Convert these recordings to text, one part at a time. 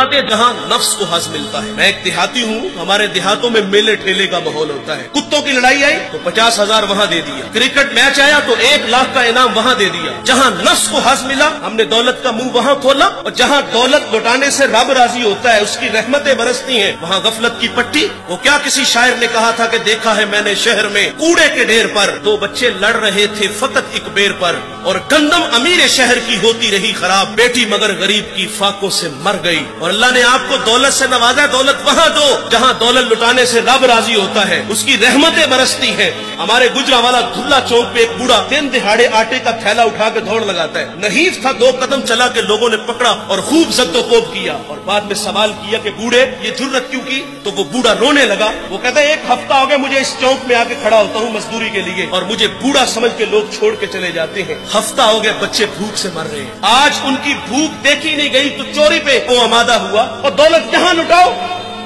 لوٹاتے جہاں نفس کو حظ ملتا ہے۔ میں ایک دیہاتی ہوں، ہمارے دیہاتوں میں میلے ٹھیلے کا ماحول ہوتا ہے۔ کتوں کی لڑائی آئی تو 50,000 وہاں دے دیا، کرکٹ میچ آیا تو 1 لاکھ کا انعام وہاں دے دیا۔ جہاں نفس کو حظ ملا ہم نے دولت کا منہ وہاں کھولا، اور جہاں دولت لوٹانے سے رب راضی ہوتا ہے، اس کی رحمتیں برستی ہیں، وہاں غفلت کی پٹی۔ وہ کیا کسی شاعر نے کہا تھا کہ دیکھا ہے میں نے شہر میں کوڑے کے ڈھیر پر 2 بچے لڑ رہے تھے فقط ایک بیر پر، اور گندم امیر شہر کی ہوتی رہی خراب، بیٹی مگر غریب کی فاقوں سے مر گئی۔ اور اللہ نے آپ کو دولت سے نوازا، دولت وہاں دو جہاں دولت لٹانے سے رب راضی ہوتا ہے، اس کی رحمتیں برستی ہیں۔ ہمارے گجرانوالہ دھلا چوک پہ ایک بوڑھا دن دہاڑے آٹے کا تھیلا اٹھا کے دوڑ لگاتا ہے، نحیف تھا، 2 قدم چلا کے لوگوں نے پکڑا اور خوب زد و کوب کیا، اور بعد میں سوال کیا کہ بوڑھے یہ جرت کیوں کی؟ تو وہ بوڑھا رونے لگا، وہ کہتا ہے 1 ہفتہ ہو گیا مجھے اس چوک میں آ کے کھڑا ہوتا ہوں مزدوری کے لیے، اور مجھے بوڑھا سمجھ کے لوگ چھوڑ کے چلے جاتے ہیں، ہفتہ ہو گیا بچے بھوک سے مر رہے ہیں، آج ان کی بھوک دیکھی نہیں گئی تو چوری پہ وہ آمادہ ہوا، اور دولت جہاں لٹاؤ۔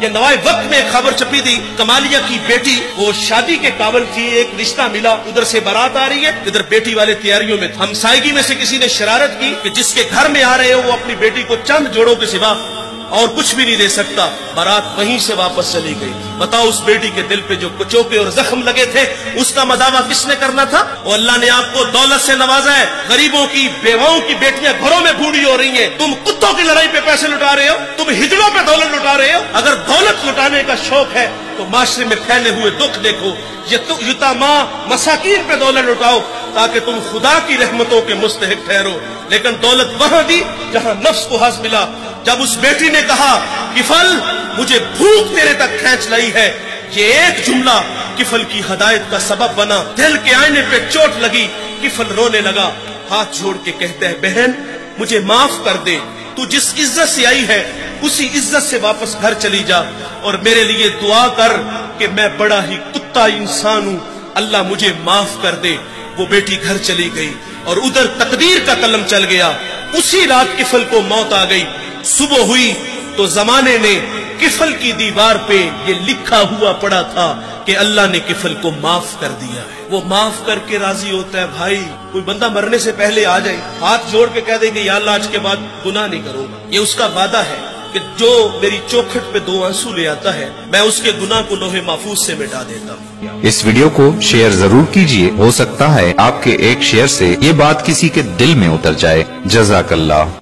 یہ نوائے وقت میں ایک خبر چھپی تھی، کمالیہ کی بیٹی وہ شادی کے قابل تھی، ایک رشتہ ملا، ادھر سے بارات آ رہی ہے، ادھر بیٹی والے تیاریوں میں، ہمسائیگی میں سے کسی نے شرارت کی کہ جس کے گھر میں آ رہے ہو وہ اپنی بیٹی کو چند جوڑوں کے سوا اور کچھ بھی نہیں دے سکتا، بارات وہیں سے واپس چلی گئی۔ بتاؤ اس بیٹی کے دل پہ جو کچوکے اور زخم لگے تھے اس کا مداوع کس نے کرنا تھا؟ اور اللہ نے آپ کو دولت سے نوازا ہے، غریبوں کی بیواؤں کی بیٹیاں گھروں میں بوڑھی ہو رہی ہیں، تم کتوں کی لڑائی پہ پیسے لٹا رہے ہو، تم ہجڑوں پہ دولت لٹا رہے ہو۔ اگر دولت لٹانے کا شوق ہے تو معاشرے میں پھیلے ہوئے دکھ دیکھو، یتاما مساکین پہ دولت لٹاؤ تاکہ تم خدا کی رحمتوں کے مستحق ٹھہرو، لیکن دولت وہاں دی جہاں نفس کو حظ ملا۔ جب اس بیٹی نے کہا کفل مجھے بھوک تیرے تک کھینچ لائی ہے، یہ ایک جملہ کفل کی ہدایت کا سبب بنا، دل کے آئینے پہ چوٹ لگی، کفل رونے لگا، ہاتھ جوڑ کے کہتا ہے بہن مجھے معاف کر دے، تو جس عزت سے آئی ہے اسی عزت سے واپس گھر چلی جا، اور میرے لیے دعا کر کہ میں بڑا ہی کتا انسان ہوں، اللہ مجھے معاف کر دے۔ وہ بیٹی گھر چلی گئی اور ادھر تقدیر کا قلم چل گیا، اسی رات کفل کو موت آ گئی۔ صبح ہوئی تو زمانے نے کفل کی دیوار پہ یہ لکھا ہوا پڑا تھا کہ اللہ نے کفل کو معاف کر دیا ہے۔ وہ معاف کر کے راضی ہوتا ہے۔ بھائی کوئی بندہ مرنے سے پہلے آ جائے ہاتھ جوڑ کے کہہ دے کہ یا اللہ آج کے بعد گناہ نہیں کروں گا، یہ اس کا وعدہ ہے کہ جو میری چوکھٹ پہ 2 آنسو لے آتا ہے میں اس کے گناہ کو لوح محفوظ سے مٹا دیتا ہوں۔ اس ویڈیو کو شیئر ضرور کیجئے، ہو سکتا ہے آپ کے ایک شیئر سے یہ بات کسی کے دل میں اتر جائے۔ جزاک اللہ۔